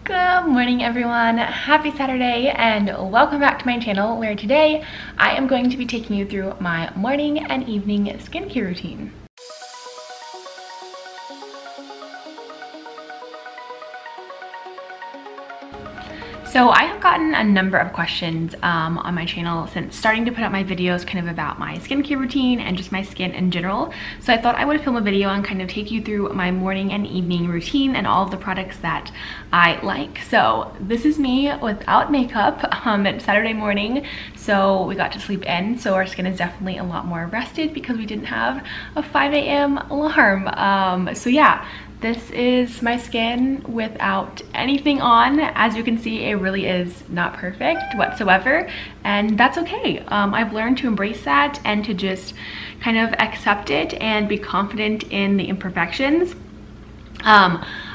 Good morning everyone, happy Saturday and welcome back to my channel where today I am going to be taking you through my morning and evening skincare routine. So I have gotten a number of questions on my channel since starting to put up my videos kind of about my skincare routine and just my skin in general. So I thought I would film a video and kind of take you through my morning and evening routine and all of the products that I like. So this is me without makeup. It's Saturday morning, so we got to sleep in. So our skin is definitely a lot more rested because we didn't have a 5 a.m. alarm. So yeah. This is my skin without anything on. As you can see, it really is not perfect whatsoever, and that's okay. I've learned to embrace that and to just kind of accept it and be confident in the imperfections.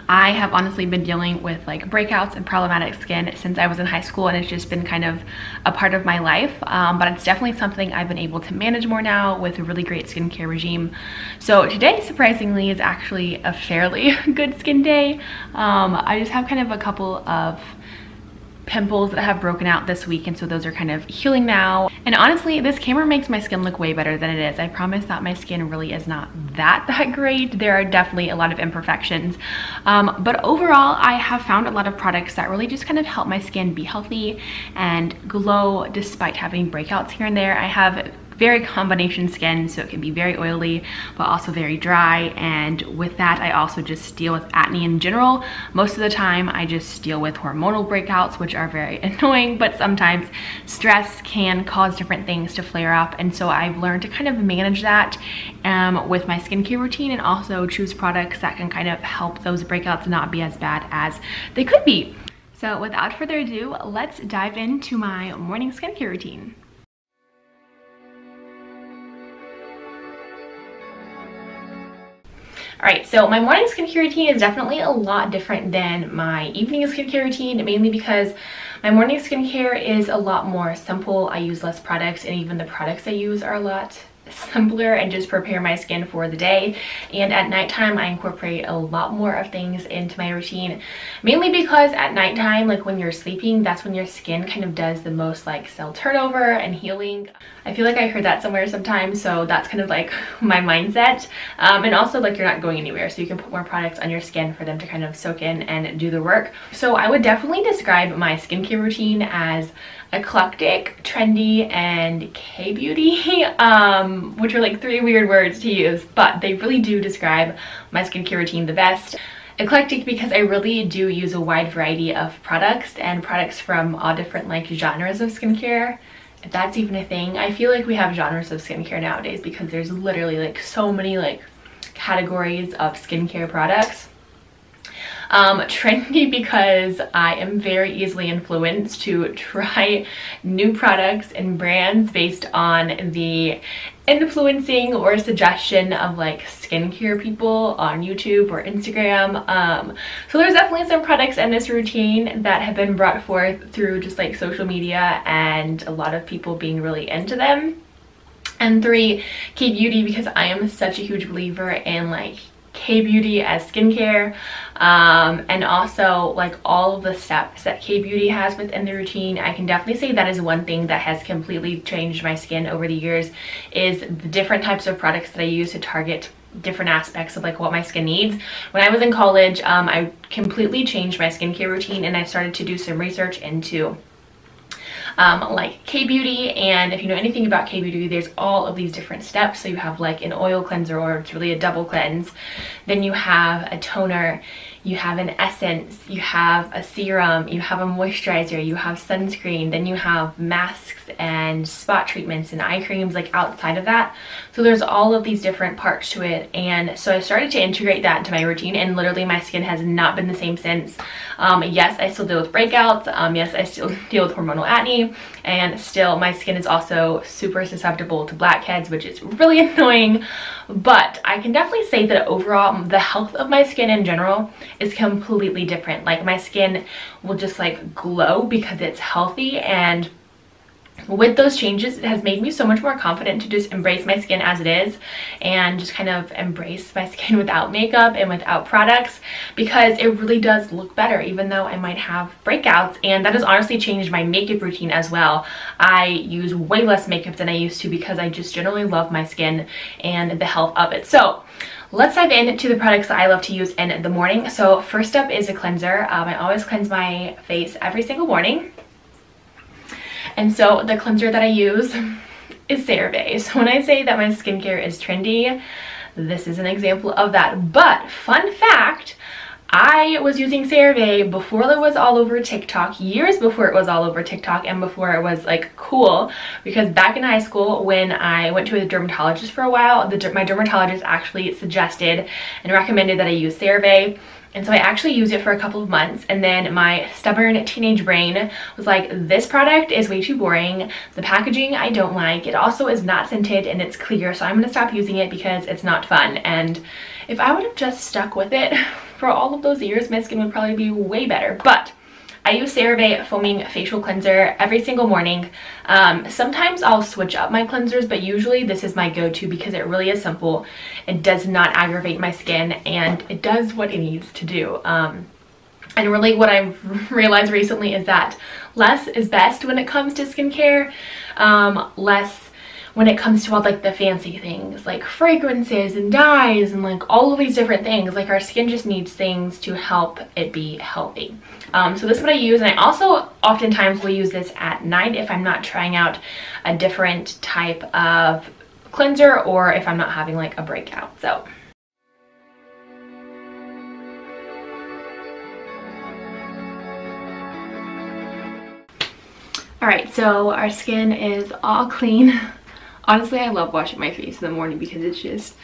I have honestly been dealing with like breakouts and problematic skin since I was in high school, and it's just been kind of a part of my life, but it's definitely something I've been able to manage more now with a really great skincare regime. So today, surprisingly, is actually a fairly good skin day. I just have kind of a couple of pimples that have broken out this week, and so those are kind of healing now. And honestly, this camera makes my skin look way better than it is. I promise that my skin really is not that great. There are definitely a lot of imperfections, but overall I have found a lot of products that really just kind of help my skin be healthy and glow despite having breakouts here and there. I have very combination skin, so it can be very oily but also very dry, and with that I also just deal with acne in general. Most of the time I just deal with hormonal breakouts, which are very annoying, but sometimes stress can cause different things to flare up, and so I've learned to kind of manage that with my skincare routine and also choose products that can kind of help those breakouts not be as bad as they could be. So without further ado, let's dive into my morning skincare routine. Alright, so my morning skincare routine is definitely a lot different than my evening skincare routine, mainly because my morning skincare is a lot more simple. I use less products, and even the products I use are a lot simpler and just prepare my skin for the day. And at nighttime I incorporate a lot more of things into my routine, mainly because at nighttime, like when you're sleeping, that's when your skin kind of does the most like cell turnover and healing. I feel like I heard that somewhere sometimes, so that's kind of like my mindset. And also, like, you're not going anywhere, so you can put more products on your skin for them to kind of soak in and do the work. So I would definitely describe my skincare routine as eclectic, trendy, and K-beauty, which are like three weird words to use, but they really do describe my skincare routine the best. Eclectic because I really do use a wide variety of products, and products from all different like genres of skincare, if that's even a thing. I feel like we have genres of skincare nowadays because there's literally like so many like categories of skincare products. Trendy because I am very easily influenced to try new products and brands based on the influencing or suggestion of like skincare people on YouTube or Instagram. So there's definitely some products in this routine that have been brought forth through just like social media and a lot of people being really into them. And 3, K-beauty, because I am such a huge believer in like K-beauty as skincare, and also like all of the steps that K-beauty has within the routine. I can definitely say that is one thing that has completely changed my skin over the years, is the different types of products that I use to target different aspects of like what my skin needs. When I was in college, I completely changed my skincare routine, and I started to do some research into like K-beauty. And if you know anything about K-beauty, there's all of these different steps. So you have like an oil cleanser, or it's really a double cleanse, then you have a toner, you have an essence, you have a serum, you have a moisturizer, you have sunscreen, then you have masks and spot treatments and eye creams like outside of that. So there's all of these different parts to it, and so I started to integrate that into my routine, and literally my skin has not been the same since. Yes, I still deal with breakouts, yes, I still deal with hormonal acne, and still my skin is also super susceptible to blackheads, which is really annoying. But I can definitely say that overall the health of my skin in general is completely different. Like my skin will just like glow because it's healthy, and with those changes, it has made me so much more confident to just embrace my skin as it is and just kind of embrace my skin without makeup and without products, because it really does look better even though I might have breakouts. And that has honestly changed my makeup routine as well. I use way less makeup than I used to because I just generally love my skin and the health of it. So let's dive into the products that I love to use in the morning. So first up is a cleanser. I always cleanse my face every single morning. And so the cleanser that I use is CeraVe. So when I say that my skincare is trendy, this is an example of that. But fun fact, I was using CeraVe before it was all over TikTok, years before it was all over TikTok and before it was like cool, because back in high school when I went to a dermatologist for a while, my dermatologist actually suggested and recommended that I use CeraVe. And so I actually used it for a couple of months, and then my stubborn teenage brain was like, this product is way too boring. The packaging I don't like. It also is not scented and it's clear, so I'm gonna stop using it because it's not fun. And if I would have just stuck with it for all of those years, my skin would probably be way better. But I use CeraVe Foaming Facial Cleanser every single morning. Sometimes I'll switch up my cleansers, but usually this is my go-to because it really is simple. It does not aggravate my skin and it does what it needs to do. And really what I've realized recently is that less is best when it comes to skincare. Less when it comes to all like the fancy things like fragrances and dyes and like all of these different things. Like our skin just needs things to help it be healthy. So this is what I use, and I also oftentimes will use this at night if I'm not trying out a different type of cleanser or if I'm not having like a breakout. So alright, so our skin is all clean. Honestly, I love washing my face in the morning because it's just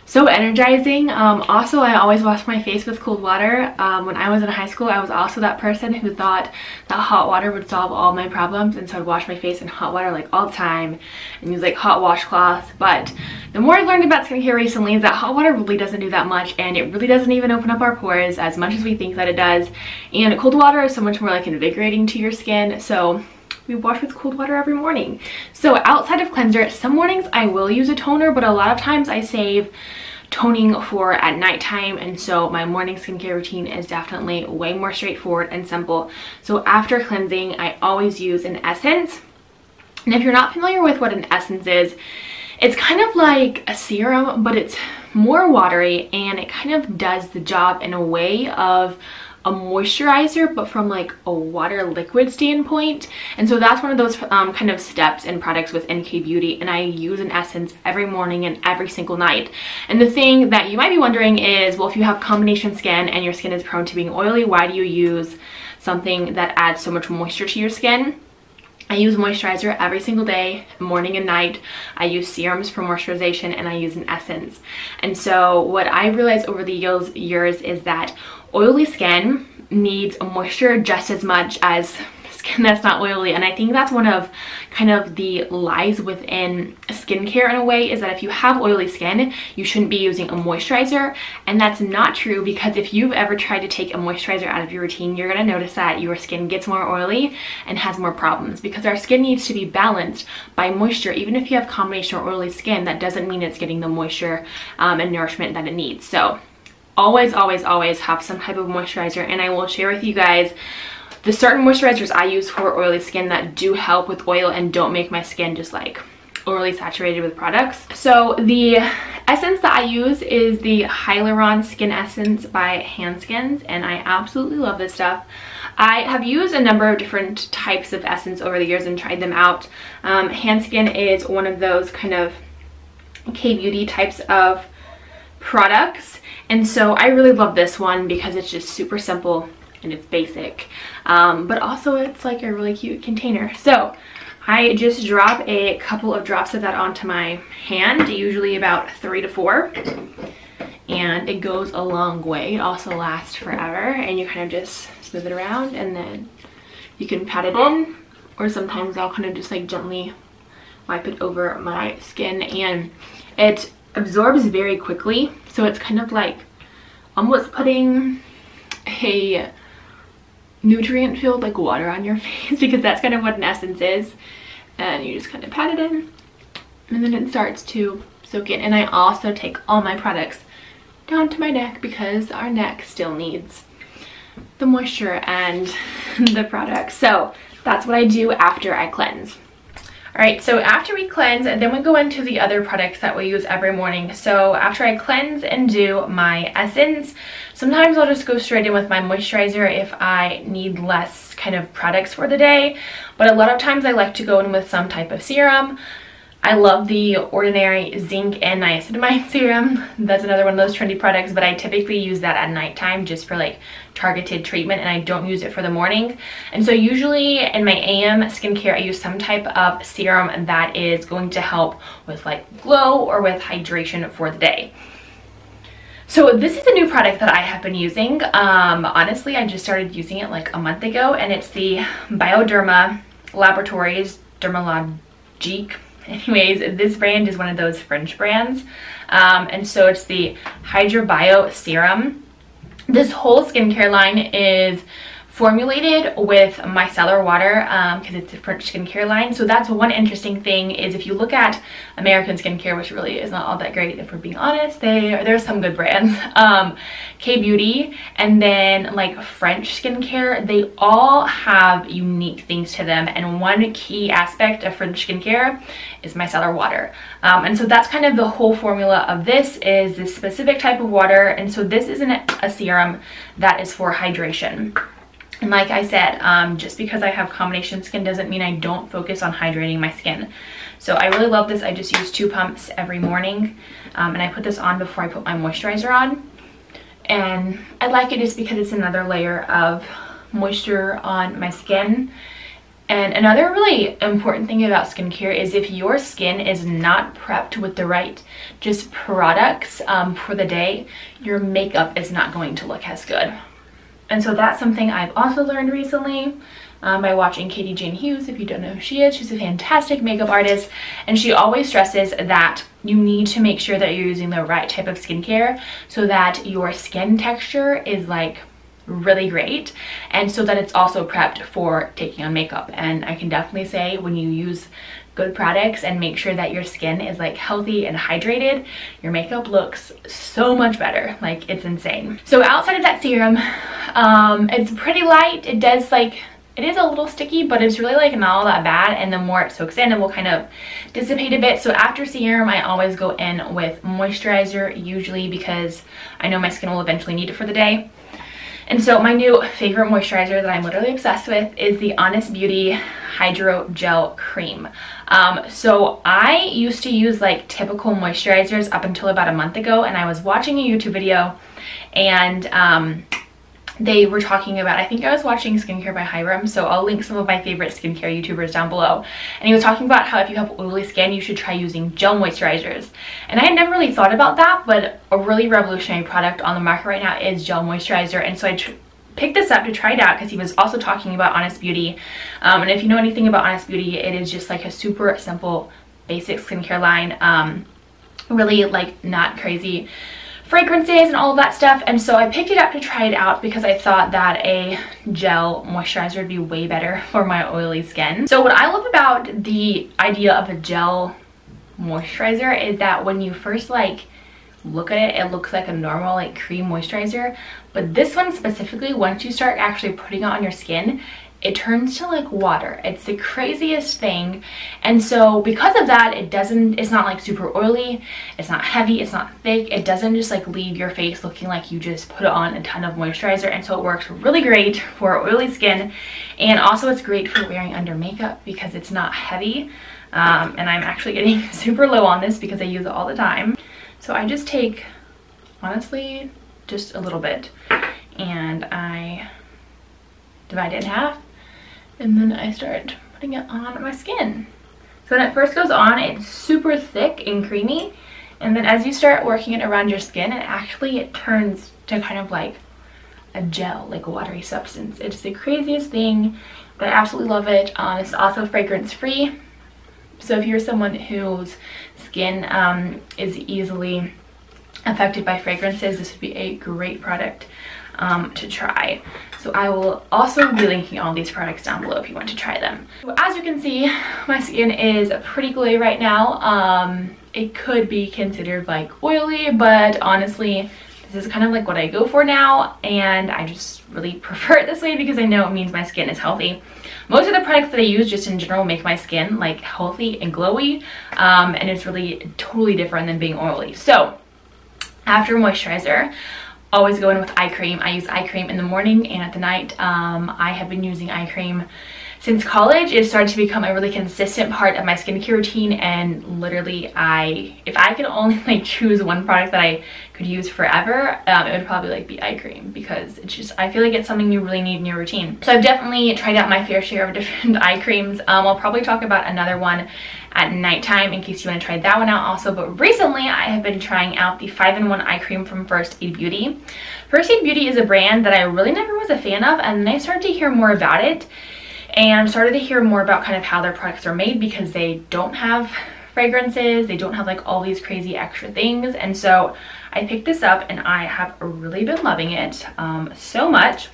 so energizing. Also, I always wash my face with cold water. When I was in high school, I was also that person who thought that hot water would solve all my problems, and so I'd wash my face in hot water like all the time and use like hot washcloths. But the more I learned about skincare recently is that hot water really doesn't do that much, and it really doesn't even open up our pores as much as we think that it does. And cold water is so much more like invigorating to your skin. So we wash with cold water every morning. So outside of cleanser, some mornings I will use a toner, but a lot of times I save toning for at nighttime, and so my morning skincare routine is definitely way more straightforward and simple. So after cleansing, I always use an essence. And if you're not familiar with what an essence is, it's kind of like a serum, but it's more watery, and it kind of does the job in a way of a moisturizer, but from like a water liquid standpoint. And so that's one of those kind of steps in products with NK Beauty, and I use an essence every morning and every single night. And the thing that you might be wondering is, well, if you have combination skin and your skin is prone to being oily, why do you use something that adds so much moisture to your skin? I use moisturizer every single day, morning and night. I use serums for moisturization, and I use an essence. And so what I realized over the years is that oily skin needs moisture just as much as skin that's not oily. And I think that's one of kind of the lies within skincare in a way, is that if you have oily skin, you shouldn't be using a moisturizer. And that's not true, because if you've ever tried to take a moisturizer out of your routine, you're going to notice that your skin gets more oily and has more problems, because our skin needs to be balanced by moisture. Even if you have combination or oily skin, that doesn't mean it's getting the moisture and nourishment that it needs. So always have some type of moisturizer, and I will share with you guys the certain moisturizers I use for oily skin that do help with oil and don't make my skin just like overly saturated with products. So the essence that I use is the Hyaluron Skin Essence by Handskins, and I absolutely love this stuff. I have used a number of different types of essence over the years and tried them out. Handskin is one of those kind of K-beauty types of products, and so I really love this one because it's just super simple and it's basic, but also it's like a really cute container. So I just drop a couple of drops of that onto my hand, usually about 3 to 4, and it goes a long way. It also lasts forever, and you kind of just smooth it around, and then you can pat it in, or sometimes I'll kind of just like gently wipe it over my skin, and it absorbs very quickly. So it's kind of like almost putting a nutrient filled like water on your face, because that's kind of what an essence is. and you just kind of pat it in, and then it starts to soak in. And I also take all my products down to my neck because our neck still needs the moisture and the products. So that's what I do after I cleanse. Alright, so after we cleanse, then we go into the other products that we use every morning. So after I cleanse and do my essence, sometimes I'll just go straight in with my moisturizer if I need less kind of products for the day. But a lot of times I like to go in with some type of serum. I love the Ordinary Zinc and Niacinamide Serum. That's another one of those trendy products, but I typically use that at nighttime just for like targeted treatment, and I don't use it for the morning. And so usually in my AM skincare, I use some type of serum that is going to help with like glow or with hydration for the day. So this is a new product that I have been using. Honestly, I just started using it like a month ago, and it's the Bioderma Laboratories Dermalogique. Anyways, this brand is one of those French brands, and so it's the Hydra Bio Serum. This whole skincare line is formulated with micellar water because it's a French skincare line. So that's one interesting thing, is if you look at American skincare, which really is not all that great if we're being honest, there's some good brands, K-Beauty, and then like French skincare, they all have unique things to them, and one key aspect of French skincare is micellar water. And so that's kind of the whole formula of this, is this specific type of water. And so this isn't a serum that is for hydration. And like I said, just because I have combination skin doesn't mean I don't focus on hydrating my skin. So I really love this. I just use 2 pumps every morning, and I put this on before I put my moisturizer on. And I like it just because it's another layer of moisture on my skin. And another really important thing about skincare is if your skin is not prepped with the right just products for the day, your makeup is not going to look as good. And so that's something I've also learned recently by watching Katie Jane Hughes. If you don't know who she is, she's a fantastic makeup artist, and she always stresses that you need to make sure that you're using the right type of skincare so that your skin texture is like really great, and so that it's also prepped for taking on makeup. And I can definitely say, when you use good products and make sure that your skin is like healthy and hydrated, your makeup looks so much better. Like, it's insane. So outside of that serum, it's pretty light. It does like, it is a little sticky, but it's really like not all that bad, and the more it soaks in, it will kind of dissipate a bit. So after serum, I always go in with moisturizer, usually because I know my skin will eventually need it for the day. And so my new favorite moisturizer that I'm literally obsessed with is the Honest Beauty Hydro Gel Cream. So I used to use like typical moisturizers up until about a month ago, and I was watching a YouTube video, and they were talking about, I think I was watching Skincare by Hiram, so I'll link some of my favorite skincare YouTubers down below. And he was talking about how if you have oily skin, you should try using gel moisturizers. And I had never really thought about that, but a really revolutionary product on the market right now is gel moisturizer. And so I picked this up to try it out because he was also talking about Honest Beauty. And if you know anything about Honest Beauty, it is just like a super simple, basic skincare line. Really like not crazy fragrances and all of that stuff. And so I picked it up to try it out because I thought that a gel moisturizer would be way better for my oily skin. So what I love about the idea of a gel moisturizer is that when you first like look at it, it looks like a normal like cream moisturizer, but this one specifically, once you start actually putting it on your skin, it turns to like water. It's the craziest thing. And so because of that, it's not like super oily, it's not heavy, it's not thick, it doesn't just like leave your face looking like you just put on a ton of moisturizer. And so it works really great for oily skin, and also it's great for wearing under makeup because it's not heavy. And I'm actually getting super low on this because I use it all the time. So I just take, honestly, just a little bit, and I divide it in half, and then I start putting it on my skin. So when it first goes on, it's super thick and creamy, and then as you start working it around your skin, it turns to kind of like a gel, like a watery substance. It's the craziest thing, but I absolutely love it. It's also fragrance free, so if you're someone whose skin is easily affected by fragrances, this would be a great product to try. So I will also be linking all these products down below if you want to try them. So as you can see, my skin is pretty glowy right now. It could be considered like oily, but honestly, this is kind of like what I go for now, and I just really prefer it this way because I know it means my skin is healthy. Most of the products that I use just in general make my skin like healthy and glowy, and it's really totally different than being oily. So after moisturizer, always go in with eye cream. I use eye cream in the morning and at the night. I have been using eye cream since college. It started to become a really consistent part of my skincare routine, and literally if I could only like choose one product that I could use forever, it would probably like be eye cream, because it's just, I feel like it's something you really need in your routine. So I've definitely tried out my fair share of different eye creams. I'll probably talk about another one at nighttime in case you want to try that one out also, but recently I have been trying out the 5-in-1 eye cream from First Aid Beauty. First Aid Beauty is a brand that I really never was a fan of, and then I started to hear more about it and started to hear more about kind of how their products are made, because they don't have fragrances, they don't have like all these crazy extra things. And so I picked this up and I have really been loving it so much.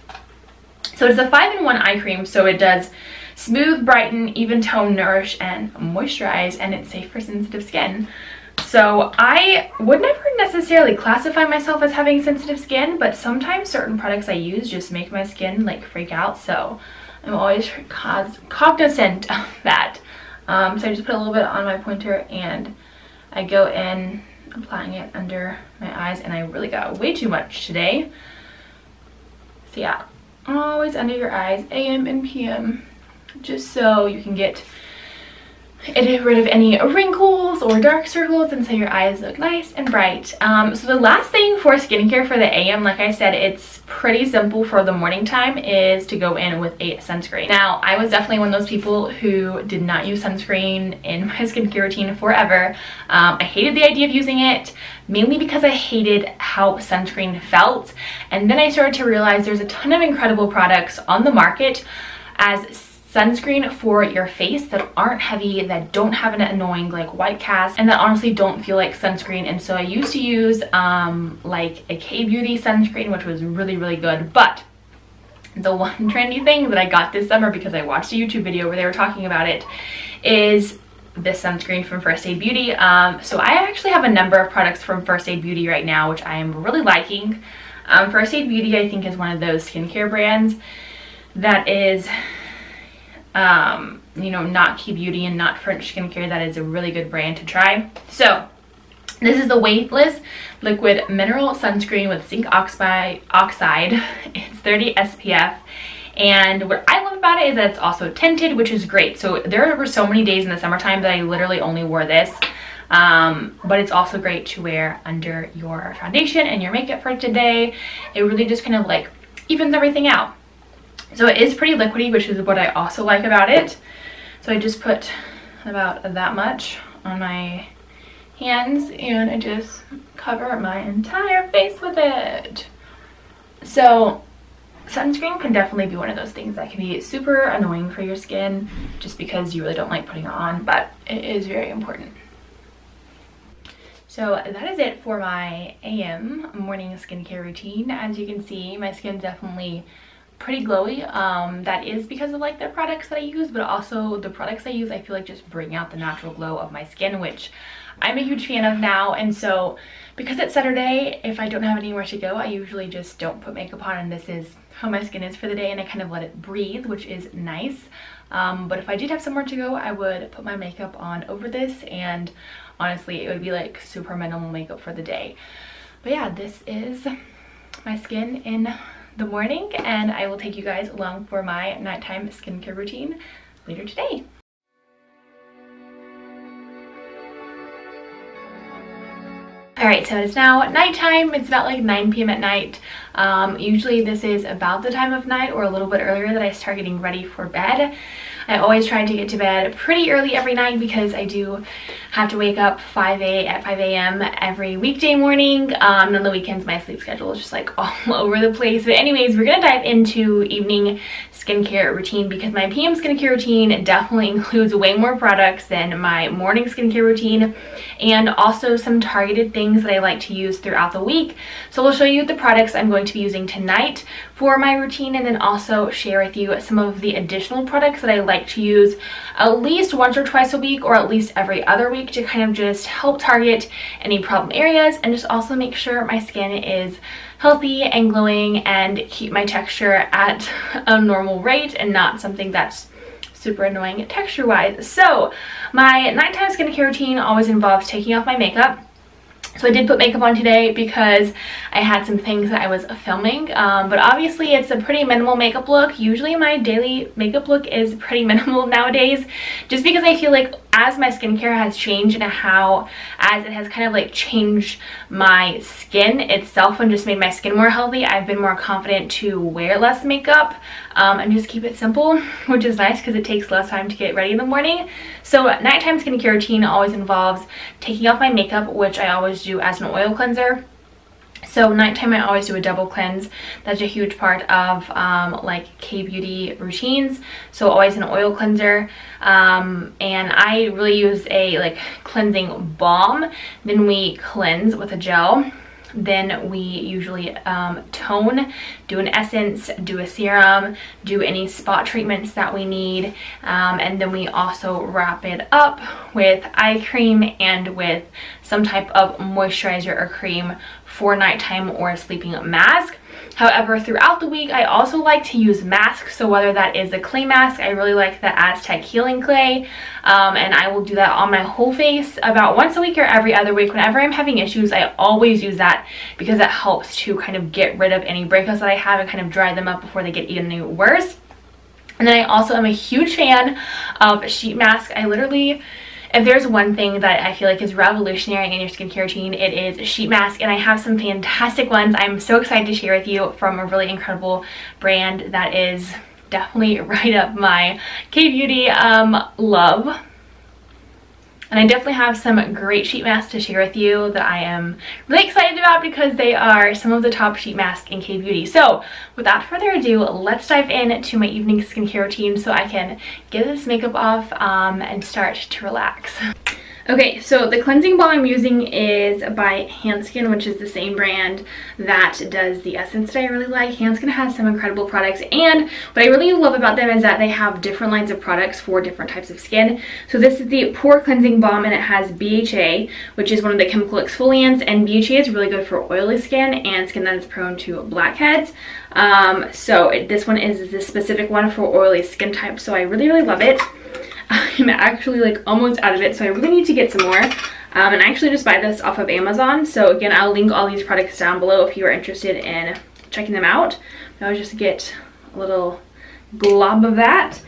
So it's a 5-in-1 eye cream, so it does smooth, brighten, even tone, nourish, and moisturize, and it's safe for sensitive skin. So I would never necessarily classify myself as having sensitive skin, but sometimes certain products I use just make my skin like freak out, so I'm always cognizant of that. So I just put a little bit on my pointer and I go in applying it under my eyes, and I really got way too much today. So yeah, always under your eyes, AM and PM, just so you can get rid of any wrinkles or dark circles, and so your eyes look nice and bright. So the last thing for skincare for the AM, like I said, it's pretty simple for the morning time, is to go in with a sunscreen. Now, I was definitely one of those people who did not use sunscreen in my skincare routine forever. I hated the idea of using it, mainly because I hated how sunscreen felt. And then I started to realize there's a ton of incredible products on the market as sunscreen for your face that aren't heavy, that don't have an annoying like white cast, and that honestly don't feel like sunscreen. And so I used to use like a K-Beauty sunscreen, which was really, really good. But the one trendy thing that I got this summer, because I watched a YouTube video where they were talking about it, is this sunscreen from First Aid Beauty. So I actually have a number of products from First Aid Beauty right now, which I am really liking. First Aid Beauty, I think, is one of those skincare brands that is you know, not K-Beauty and not French skincare. That is a really good brand to try. So this is the Weightless Liquid Mineral Sunscreen with zinc oxide. It's 30 SPF. And what I love about it is that it's also tinted, which is great. So there were so many days in the summertime that I literally only wore this. But it's also great to wear under your foundation and your makeup for today. It really just kind of like evens everything out. So it is pretty liquidy, which is what I also like about it. So I just put about that much on my hands and I just cover my entire face with it. So sunscreen can definitely be one of those things that can be super annoying for your skin just because you really don't like putting it on, but it is very important. So that is it for my AM morning skincare routine. As you can see, my skin's definitely pretty glowy. That is because of like the products that I use, but also the products I use I feel like just bring out the natural glow of my skin, which I'm a huge fan of now. And so because it's Saturday, if I don't have anywhere to go, I usually just don't put makeup on, and this is how my skin is for the day, and I kind of let it breathe, which is nice. But if I did have somewhere to go, I would put my makeup on over this, and honestly it would be like super minimal makeup for the day. But yeah, this is my skin in the morning, and I will take you guys along for my nighttime skincare routine later today. Alright, so it's now nighttime. It's about like 9 p.m. at night. Usually this is about the time of night or a little bit earlier that I start getting ready for bed. I always try to get to bed pretty early every night because I do have to wake up at 5 a.m. every weekday morning. And on the weekends my sleep schedule is just like all over the place. But anyways, we're gonna dive into evening skincare routine because my PM skincare routine definitely includes way more products than my morning skincare routine, and also some targeted things that I like to use throughout the week. So we'll show you the products I'm going going to be using tonight for my routine, and then also share with you some of the additional products that I like to use at least once or twice a week, or at least every other week, to kind of just help target any problem areas and just also make sure my skin is healthy and glowing and keep my texture at a normal rate and not something that's super annoying texture wise. So my nighttime skincare routine always involves taking off my makeup. So I did put makeup on today because I had some things that I was filming, but obviously it's a pretty minimal makeup look. Usually my daily makeup look is pretty minimal nowadays, just because I feel like as my skincare has changed and as it has kind of like changed my skin itself and just made my skin more healthy, I've been more confident to wear less makeup and just keep it simple, which is nice because it takes less time to get ready in the morning. So nighttime skincare routine always involves taking off my makeup, which I always do as an oil cleanser. So nighttime I always do a double cleanse. That's a huge part of like K-beauty routines. So always an oil cleanser, and I really use a like cleansing balm. Then we cleanse with a gel. Then we usually tone, do an essence, do a serum, do any spot treatments that we need, and then we also wrap it up with eye cream and with some type of moisturizer or cream for nighttime or a sleeping mask. However, throughout the week, I also like to use masks. So whether that is a clay mask, I really like the Aztec Healing Clay, and I will do that on my whole face about once a week or every other week. Whenever I'm having issues, I always use that because it helps to kind of get rid of any breakouts that I have and kind of dry them up before they get even worse. And then I also am a huge fan of sheet mask. I literally, if there's one thing that I feel like is revolutionary in your skincare routine, it is a sheet mask, and I have some fantastic ones I'm so excited to share with you from a really incredible brand that is definitely right up my K-beauty love. And I definitely have some great sheet masks to share with you that I am really excited about because they are some of the top sheet masks in K-beauty. So without further ado, let's dive into my evening skincare routine so I can get this makeup off and start to relax. Okay, so the cleansing balm I'm using is by Hanskin, which is the same brand that does the essence that I really like. Hanskin has some incredible products, and what I really love about them is that they have different lines of products for different types of skin. So this is the Pore Cleansing Balm, and it has BHA, which is one of the chemical exfoliants, and BHA is really good for oily skin and skin that is prone to blackheads. This one is the specific one for oily skin type, so I really love it. I'm actually like almost out of it, so I really need to get some more. And I actually just buy this off of Amazon. So again, I'll link all these products down below if you are interested in checking them out. I'll just get a little glob of that.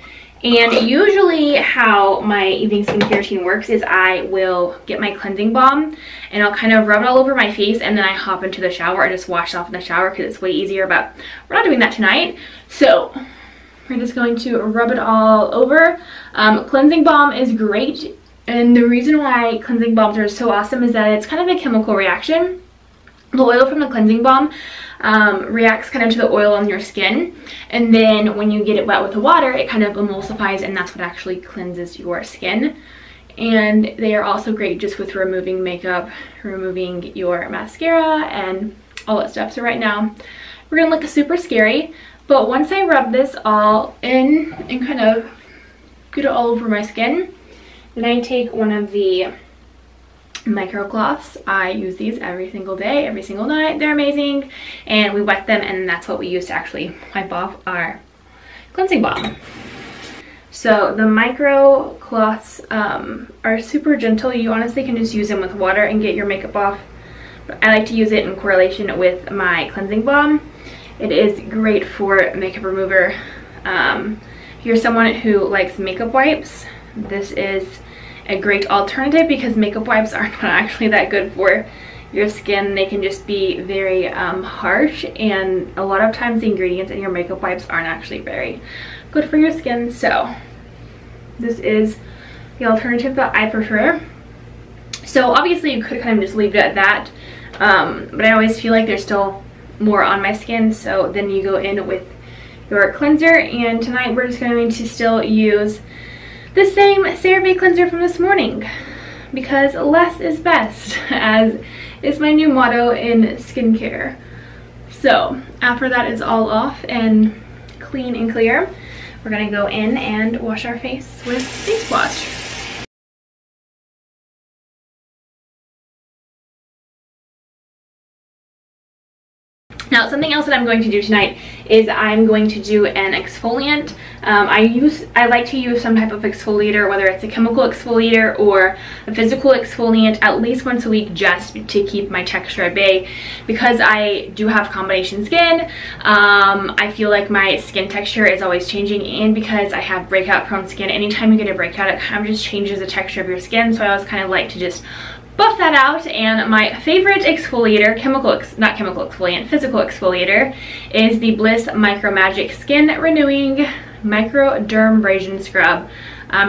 And usually how my evening skincare routine works is I will get my cleansing balm and I'll kind of rub it all over my face, and then I hop into the shower and just wash it off in the shower because it's way easier, but we're not doing that tonight. So we're just going to rub it all over. Cleansing balm is great, and the reason why cleansing balms are so awesome is that it's kind of a chemical reaction. The oil from the cleansing balm reacts kind of to the oil on your skin, and then when you get it wet with the water, it kind of emulsifies, and that's what actually cleanses your skin. And they are also great just with removing makeup, removing your mascara, and all that stuff. So right now, we're gonna look super scary. But once I rub this all in and kind of get it all over my skin, then I take one of the micro cloths. I use these every single day, every single night. They're amazing. And we wet them, and that's what we use to actually wipe off our cleansing balm. So the micro cloths are super gentle. You honestly can just use them with water and get your makeup off. But I like to use it in correlation with my cleansing balm. It is great for makeup remover. If you're someone who likes makeup wipes, this is a great alternative because makeup wipes are not actually that good for your skin. They can just be very harsh, and a lot of times the ingredients in your makeup wipes aren't actually very good for your skin. So this is the alternative that I prefer. So obviously you could kind of just leave it at that, but I always feel like there's still more on my skin, so then you go in with your cleanser. And tonight we're just going to still use the same CeraVe cleanser from this morning because less is best, as is my new motto in skincare. So after that is all off and clean and clear, we're gonna go in and wash our face with face wash. Now, something else that I'm going to do tonight is I'm going to do an exfoliant. I like to use some type of exfoliator, whether it's a chemical exfoliator or a physical exfoliant, at least once a week, just to keep my texture at bay. Because I do have combination skin, I feel like my skin texture is always changing, and because I have breakout prone skin, anytime you get a breakout, it kind of just changes the texture of your skin. So I always kind of like to just buff that out. And my favorite exfoliator, physical exfoliator, is the Bliss Micro Magic Skin Renewing Microdermabrasion Scrub.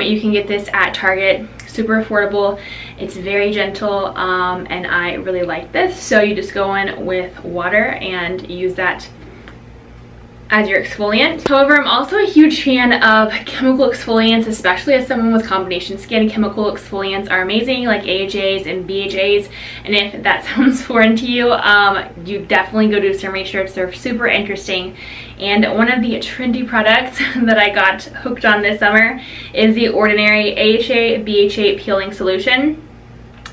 You can get this at Target, super affordable. It's very gentle, and I really like this. So you just go in with water and use that as your exfoliant. However, I'm also a huge fan of chemical exfoliants, especially as someone with combination skin. Chemical exfoliants are amazing, like AHAs and BHAs, and if that sounds foreign to you, you definitely go do some research. They're super interesting. And one of the trendy products that I got hooked on this summer is the Ordinary AHA BHA Peeling Solution.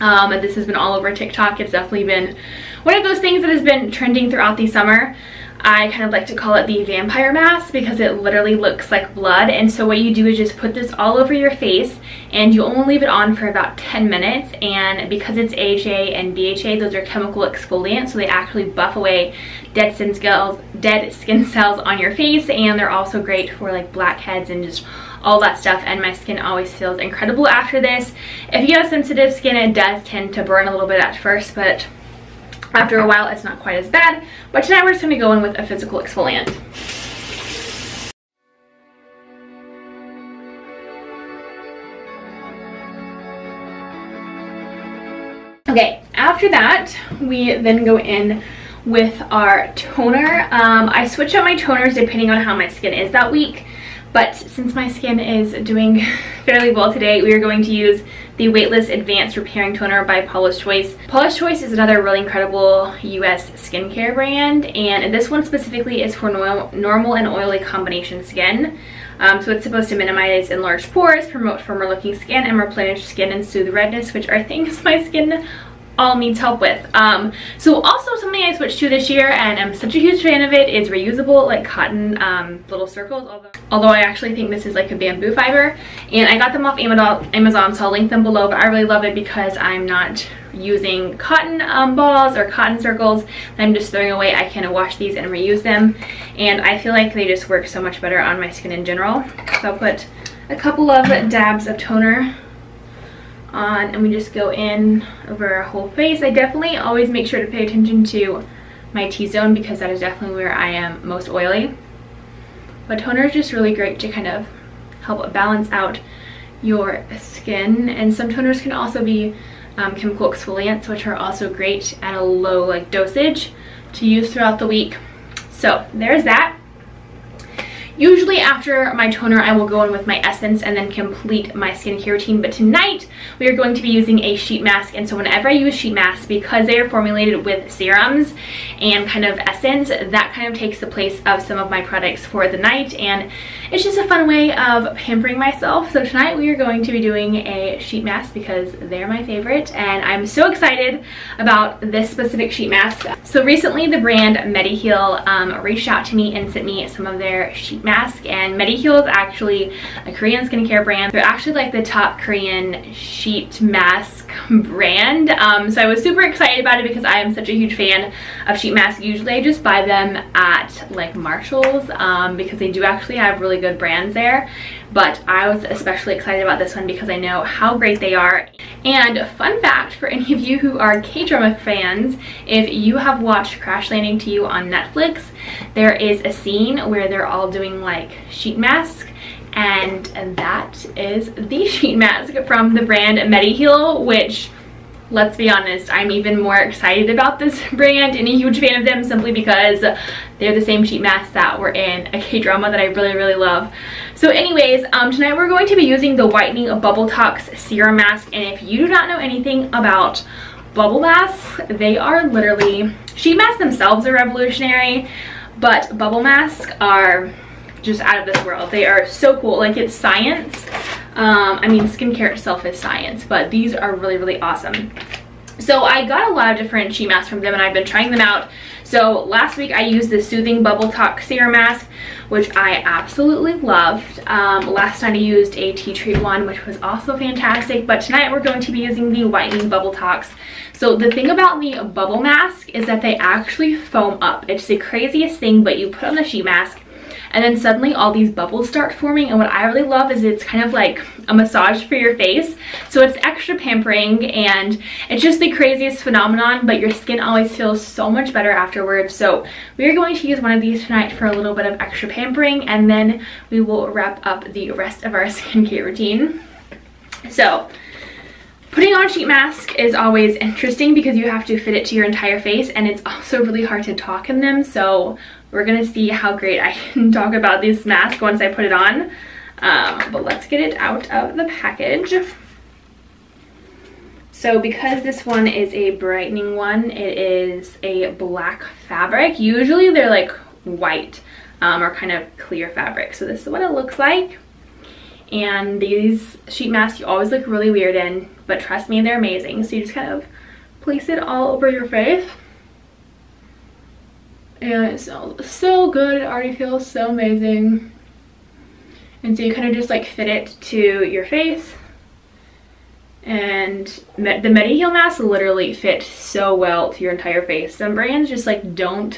This has been all over TikTok. It's definitely been one of those things that has been trending throughout the summer. I kind of like to call it the vampire mask because it literally looks like blood. And so what you do is just put this all over your face, and you only leave it on for about 10 minutes. And because it's AHA and BHA, those are chemical exfoliants, so they actually buff away dead skin cells on your face, and they're also great for like blackheads and just all that stuff. And my skin always feels incredible after this. If you have sensitive skin, it does tend to burn a little bit at first, but after a while it's not quite as bad. But tonight we're just going to go in with a physical exfoliant. Okay, after that we then go in with our toner. I switch up my toners depending on how my skin is that week, but since my skin is doing fairly well today, we are going to use the Weightless Advanced Repairing Toner by Paula's Choice. Paula's Choice is another really incredible US skincare brand, and this one specifically is for normal and oily combination skin. So it's supposed to minimize enlarged pores, promote firmer looking skin, and replenish skin and soothe redness, which are things my skin all needs help with. So also something I switched to this year, and I'm such a huge fan of it, is reusable like cotton little circles, although I actually think this is like a bamboo fiber, and I got them off Amazon, so I'll link them below. But I really love it because I'm not using cotton balls or cotton circles that I'm just throwing away. I can wash these and reuse them, and I feel like they just work so much better on my skin in general. So I'll put a couple of dabs of toner on, and we just go in over our whole face. I definitely always make sure to pay attention to my T-zone because that is definitely where I am most oily. But toner is just really great to kind of help balance out your skin, and some toners can also be chemical exfoliants, which are also great at a low dosage to use throughout the week. So there's that. Usually after my toner, I will go in with my essence and then complete my skincare routine. But tonight, we are going to be using a sheet mask. And so whenever I use sheet masks, because they are formulated with serums and kind of essence, that kind of takes the place of some of my products for the night. And it's just a fun way of pampering myself. So tonight, we are going to be doing a sheet mask because they're my favorite. And I'm so excited about this specific sheet mask. So recently, the brand Mediheal reached out to me and sent me some of their sheet mask. And Mediheal is actually a Korean skincare brand. They're actually like the top Korean sheet mask brand. So I was super excited about it because I am such a huge fan of sheet masks. Usually I just buy them at like Marshall's because they do actually have really good brands there. But I was especially excited about this one because I know how great they are. And fun fact for any of you who are K-drama fans, if you have watched Crash Landing to You on Netflix, there is a scene where they're all doing like sheet masks, and that is the sheet mask from the brand Mediheal, which, let's be honest, I'm even more excited about this brand and a huge fan of them simply because they're the same sheet masks that were in a K-drama that I really, really love. So anyways, tonight we're going to be using the Whitening Bubble Tox Serum Mask, and if you do not know anything about bubble masks. They are literally, sheet masks themselves are revolutionary, but bubble masks are just out of this world. They are so cool. Like, it's science. I mean, skincare itself is science, but these are really, really awesome. So I got a lot of different sheet masks from them, and I've been trying them out. So last week I used the Soothing Bubble Talk Serum Mask, which I absolutely loved. Last night I used a tea tree one, which was also fantastic. But tonight we're going to be using the Whitening Bubble Talks. So the thing about the bubble mask is that they actually foam up. It's the craziest thing, but you put on the sheet mask, and then suddenly all these bubbles start forming. And what I really love is it's kind of like a massage for your face. So it's extra pampering, and it's just the craziest phenomenon, but your skin always feels so much better afterwards. So we're going to use one of these tonight for a little bit of extra pampering, and then we will wrap up the rest of our skincare routine. So putting on a sheet mask is always interesting because you have to fit it to your entire face, and it's also really hard to talk in them. So we're gonna see how great I can talk about this mask once I put it on. But let's get it out of the package. So because this one is a brightening one, it is a black fabric. Usually they're like white or kind of clear fabric. So this is what it looks like. And these sheet masks you always look really weird in, but trust me, they're amazing. So you just kind of place it all over your face. And it smells so good. It already feels so amazing. And so you kind of just like fit it to your face. And the MediHeal masks literally fit so well to your entire face. Some brands just like don't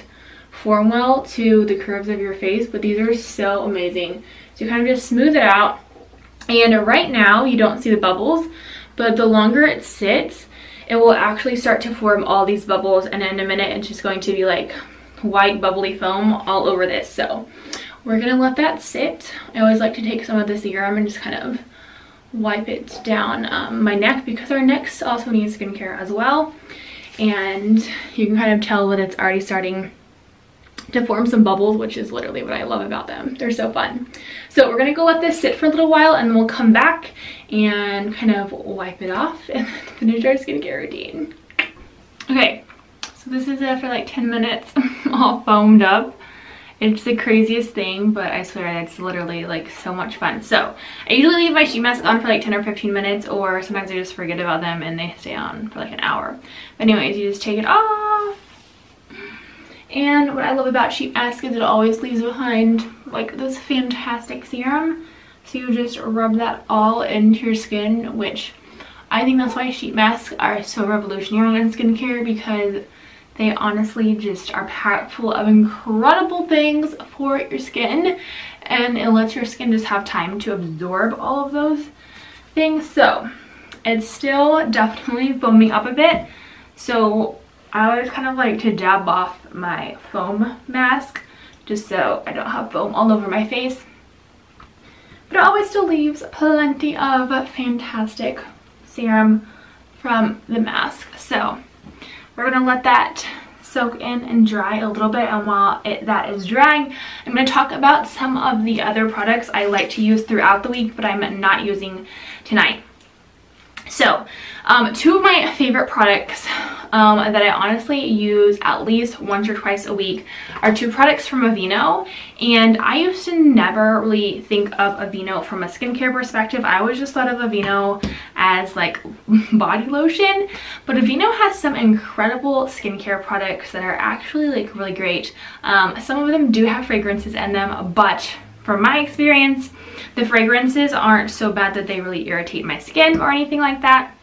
form well to the curves of your face, but these are so amazing. So you kind of just smooth it out. And right now you don't see the bubbles, but the longer it sits, it will actually start to form all these bubbles, and in a minute it's just going to be like white bubbly foam all over this. So we're gonna let that sit. I always like to take some of the serum and just kind of wipe it down my neck, because our necks also need skincare as well. And you can kind of tell that it's already starting to form some bubbles, which is literally what I love about them. They're so fun. So we're gonna go let this sit for a little while, and then we'll come back and kind of wipe it off and finish our skincare routine. Okay, so this is after like 10 minutes all foamed up. It's the craziest thing, but I swear it's literally like so much fun. So I usually leave my sheet mask on for like 10 or 15 minutes, or sometimes I just forget about them and they stay on for like an hour. But anyways, you just take it off. And what I love about sheet mask is it always leaves behind like this fantastic serum. So you just rub that all into your skin, which I think that's why sheet masks are so revolutionary in skincare, because they honestly just are packed full of incredible things for your skin, and it lets your skin just have time to absorb all of those things. So it's still definitely foaming up a bit, so I always kind of like to dab off my foam mask just so I don't have foam all over my face, but it always still leaves plenty of fantastic serum from the mask. So we're gonna let that soak in and dry a little bit, and while that is drying, I'm going to talk about some of the other products I like to use throughout the week but I'm not using tonight. So two of my favorite products that I honestly use at least once or twice a week are two products from Aveeno. And I used to never really think of Aveeno from a skincare perspective. I always just thought of Aveeno as like body lotion, but Aveeno has some incredible skincare products that are actually like really great. Some of them do have fragrances in them, but from my experience, the fragrances aren't so bad that they really irritate my skin or anything like that.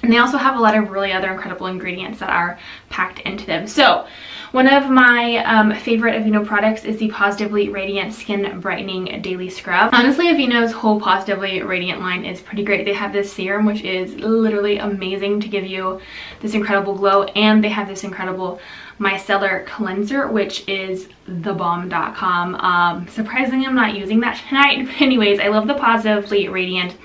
And they also have a lot of really other incredible ingredients that are packed into them. So one of my favorite Aveeno products is the Positively Radiant Skin Brightening Daily Scrub. Honestly, Aveeno's whole Positively Radiant line is pretty great. They have this serum, which is literally amazing to give you this incredible glow, and they have this incredible micellar cleanser, which is thebalm.com. Surprisingly, I'm not using that tonight. But anyways, I love the Positively Radiant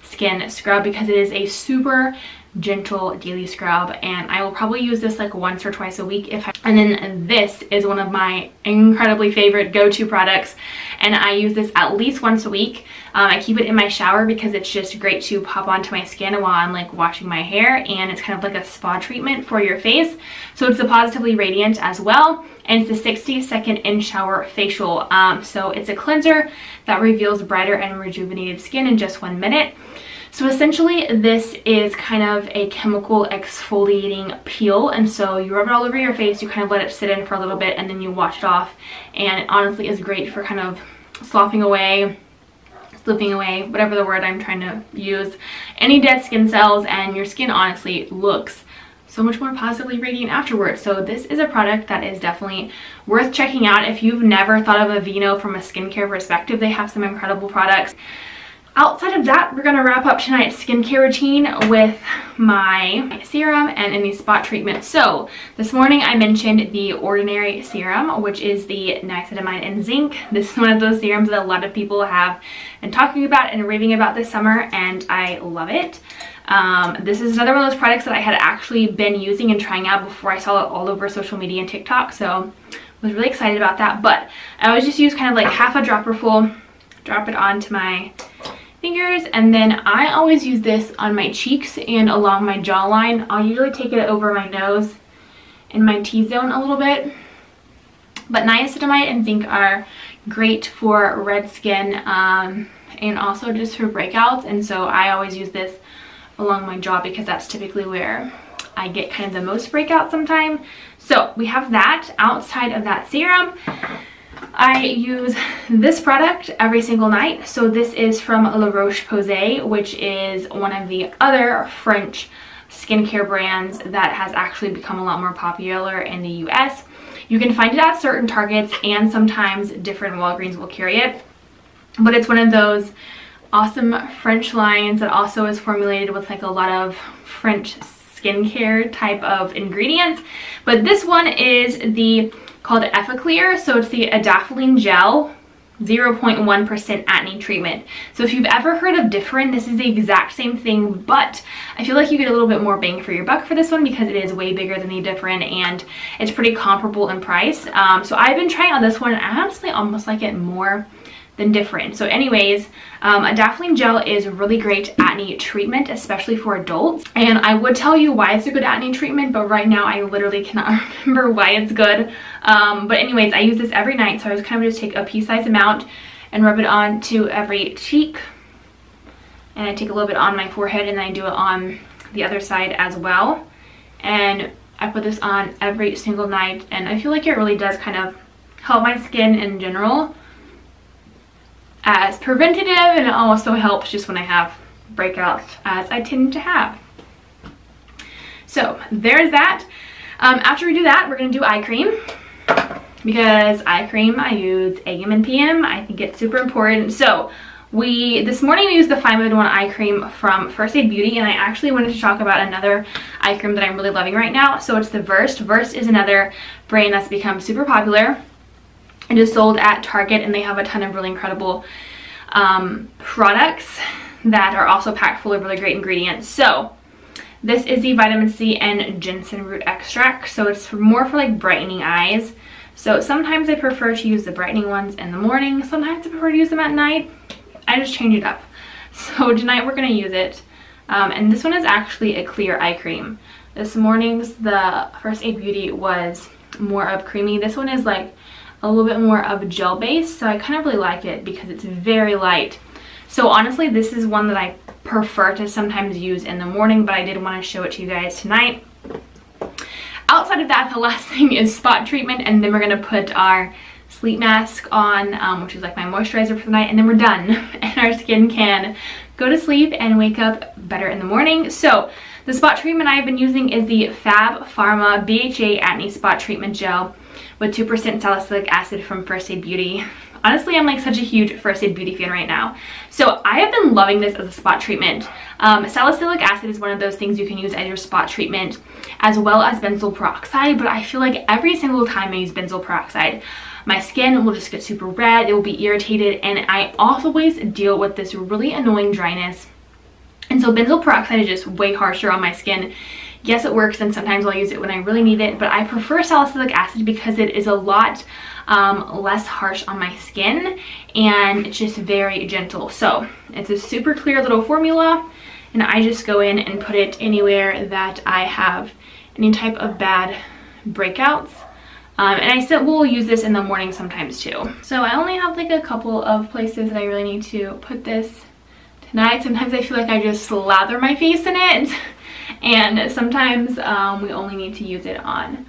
Skin Scrub because it is a super gentle daily scrub, and I will probably use this like once or twice a week and then this is one of my incredibly favorite go-to products, and I use this at least once a week. I keep it in my shower because it's just great to pop onto my skin while I'm like washing my hair, and it's kind of like a spa treatment for your face. So it's a Positively Radiant as well, and it's a 60-second in-shower facial. So it's a cleanser that reveals brighter and rejuvenated skin in just 1 minute. So essentially this is kind of a chemical exfoliating peel, and so you rub it all over your face, you kind of let it sit in for a little bit, and then you wash it off, and it honestly is great for kind of sloughing away, whatever the word I'm trying to use, any dead skin cells, and your skin honestly looks so much more positively radiant afterwards. So this is a product that is definitely worth checking out. If you've never thought of Aveeno from a skincare perspective, they have some incredible products. Outside of that, we're going to wrap up tonight's skincare routine with my serum and any spot treatment. So this morning I mentioned the Ordinary Serum, which is the niacinamide and zinc. This is one of those serums that a lot of people have been talking about and raving about this summer, and I love it. This is another one of those products that I had actually been using and trying out before I saw it all over social media and TikTok, so I was really excited about that. But I always just use kind of like half a dropper full, drop it onto my fingers, and then I always use this on my cheeks and along my jawline. I'll usually take it over my nose and my T-zone a little bit. But niacinamide and zinc are great for red skin and also just for breakouts, and so I always use this along my jaw because that's typically where I get kind of the most breakout sometimes. So we have that. Outside of that serum, I use this product every single night. So this is from La Roche-Posay, which is one of the other French skincare brands that has actually become a lot more popular in the US. You can find it at certain Targets, and sometimes different Walgreens will carry it. But it's one of those awesome French lines that also is formulated with like a lot of French skincare type of ingredients. But this one is called Effaclear, so it's the Adapalene Gel 0.1% acne treatment. So if you've ever heard of Differin, this is the exact same thing, but I feel like you get a little bit more bang for your buck for this one because it is way bigger than the Differin, and it's pretty comparable in price. So I've been trying out this one, and I honestly almost like it more than Differin. So anyways, Adapalene Gel is a really great acne treatment, especially for adults. And I would tell you why it's a good acne treatment, but right now I literally cannot remember why it's good. But anyways, I use this every night, so I just kind of just take a pea-sized amount and rub it onto every cheek. And I take a little bit on my forehead, and then I do it on the other side as well. And I put this on every single night, and I feel like it really does kind of help my skin in general as preventative, and it also helps just when I have breakouts, as I tend to have. So there's that. After we do that, we're going to do eye cream, because eye cream I use AM and PM. I think it's super important. So this morning we used the 5-in-1 eye cream from First Aid Beauty, and I actually wanted to talk about another eye cream that I'm really loving right now. So it's the Versed. Versed is another brand that's become super popular. It is sold at Target, and they have a ton of really incredible products that are also packed full of really great ingredients. So this is the vitamin C and ginseng root extract. So it's more for like brightening eyes. So sometimes I prefer to use the brightening ones in the morning. Sometimes I prefer to use them at night. I just change it up. So tonight we're going to use it. And this one is actually a clear eye cream. This morning's, the First Aid Beauty, was more of creamy. This one is like a little bit more of gel base, so I kind of really like it because it's very light. So honestly, this is one that I prefer to sometimes use in the morning, but I did want to show it to you guys tonight. Outside of that, the last thing is spot treatment, and then we're going to put our sleep mask on, which is like my moisturizer for the night, and then we're done, and our skin can go to sleep and wake up better in the morning. So the spot treatment I've been using is the Fab Pharma BHA Acne Spot Treatment Gel with 2% salicylic acid from First Aid Beauty. Honestly, I'm like such a huge First Aid Beauty fan right now. So I have been loving this as a spot treatment. Salicylic acid is one of those things you can use as your spot treatment, as well as benzoyl peroxide, but I feel like every single time I use benzoyl peroxide, my skin will just get super red, it will be irritated, and I always deal with this really annoying dryness And so benzoyl peroxide is just way harsher on my skin. Yes, it works, and sometimes I'll use it when I really need it, but I prefer salicylic acid because it is a lot less harsh on my skin, and it's just very gentle. So it's a super clear little formula, and I just go in and put it anywhere that I have any type of bad breakouts. And I still will use this in the morning sometimes too. So I only have like a couple of places that I really need to put this tonight. Sometimes I feel like I just slather my face in it, and sometimes we only need to use it on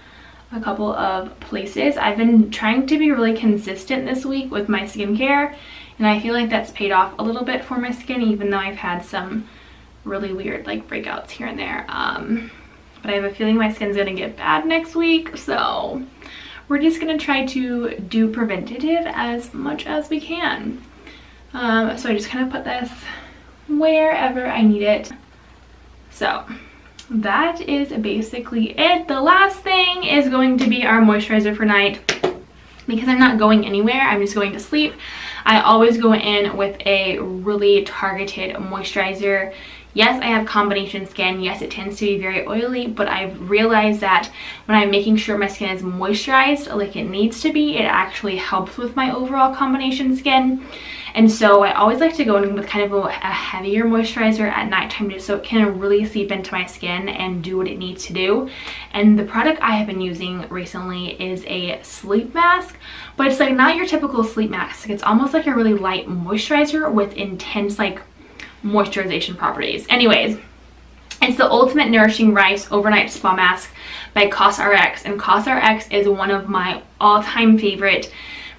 a couple of places. I've been trying to be really consistent this week with my skincare, and I feel like that's paid off a little bit for my skin, even though I've had some really weird like breakouts here and there. But I have a feeling my skin's gonna get bad next week, so we're just gonna try to do preventative as much as we can. So I just kind of put this wherever I need it. So that is basically it. The last thing is going to be our moisturizer for night. Because I'm not going anywhere, I'm just going to sleep. I always go in with a really targeted moisturizer. Yes, I have combination skin. Yes, it tends to be very oily, but I've realized that when I'm making sure my skin is moisturized like it needs to be, it actually helps with my overall combination skin. And so I always like to go in with kind of a heavier moisturizer at nighttime just so it can really seep into my skin and do what it needs to do. And the product I have been using recently is a sleep mask, but it's like not your typical sleep mask. It's almost like a really light moisturizer with intense like moisturization properties. Anyways, it's the Ultimate Nourishing Rice Overnight Spa Mask by COSRX, and COSRX is one of my all-time favorite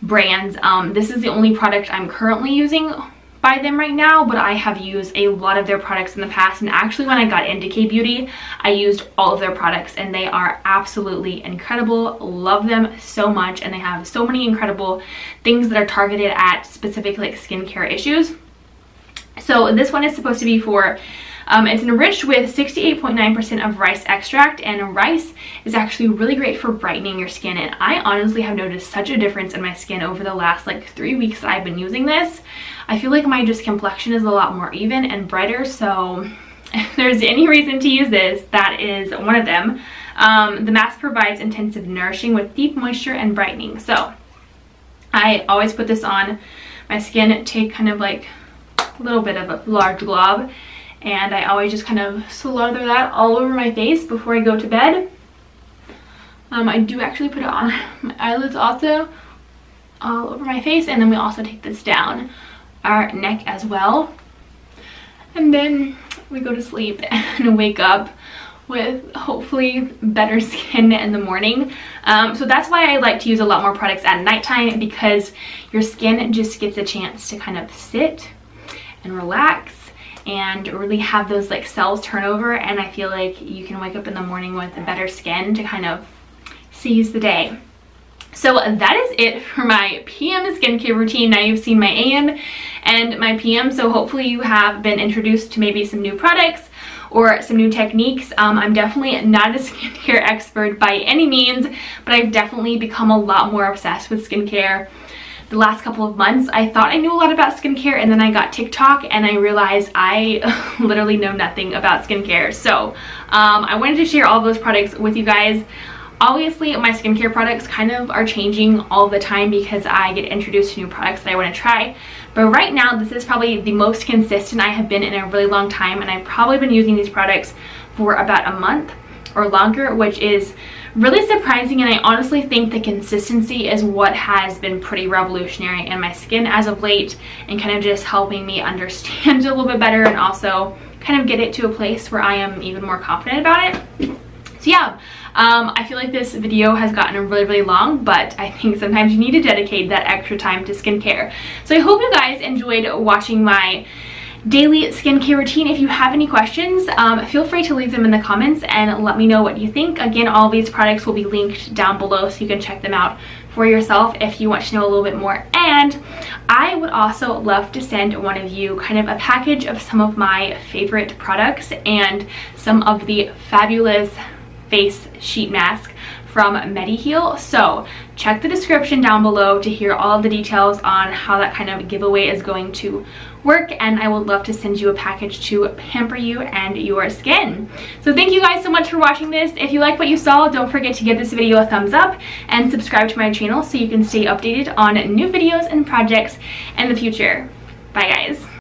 brands. This is the only product I'm currently using by them right now, but I have used a lot of their products in the past, and actually when I got into K-Beauty, I used all of their products, and they are absolutely incredible. Love them so much, and they have so many incredible things that are targeted at specific like skincare issues. So this one is supposed to be for, it's enriched with 68.9% of rice extract, and rice is actually really great for brightening your skin. And I honestly have noticed such a difference in my skin over the last like 3 weeks that I've been using this. I feel like my just complexion is a lot more even and brighter, so if there's any reason to use this, that is one of them. The mask provides intensive nourishing with deep moisture and brightening. So I always put this on my skin, take kind of like a little bit of a large glob, and I always just kind of slather that all over my face before I go to bed. I do actually put it on my eyelids also, all over my face, and then we also take this down our neck as well. And then we go to sleep and wake up with hopefully better skin in the morning. So that's why I like to use a lot more products at nighttime, because your skin just gets a chance to kind of sit and relax and really have those like cells turn over, and I feel like you can wake up in the morning with a better skin to kind of seize the day. So that is it for my PM skincare routine. Now you've seen my AM and my PM, so hopefully you have been introduced to maybe some new products or some new techniques. I'm definitely not a skincare expert by any means, but I've definitely become a lot more obsessed with skincare the last couple of months. I thought I knew a lot about skincare, and then I got TikTok and I realized I literally know nothing about skincare. So I wanted to share all those products with you guys. Obviously my skincare products kind of are changing all the time because I get introduced to new products that I want to try. But right now this is probably the most consistent I have been in a really long time, and I've probably been using these products for about a month or longer, which is really surprising, and I honestly think the consistency is what has been pretty revolutionary in my skin as of late, and kind of just helping me understand it a little bit better and also kind of get it to a place where I am even more confident about it. So yeah, I feel like this video has gotten really long, but I think sometimes you need to dedicate that extra time to skincare. So I hope you guys enjoyed watching my daily skincare routine. If you have any questions, feel free to leave them in the comments and let me know what you think. Again, all these products will be linked down below so you can check them out for yourself if you want to know a little bit more. And I would also love to send one of you kind of a package of some of my favorite products and some of the fabulous face sheet mask from MediHeal. So check the description down below to hear all of the details on how that kind of giveaway is going to work, and I would love to send you a package to pamper you and your skin. So thank you guys so much for watching this. If you like what you saw, don't forget to give this video a thumbs up and subscribe to my channel so you can stay updated on new videos and projects in the future. Bye guys.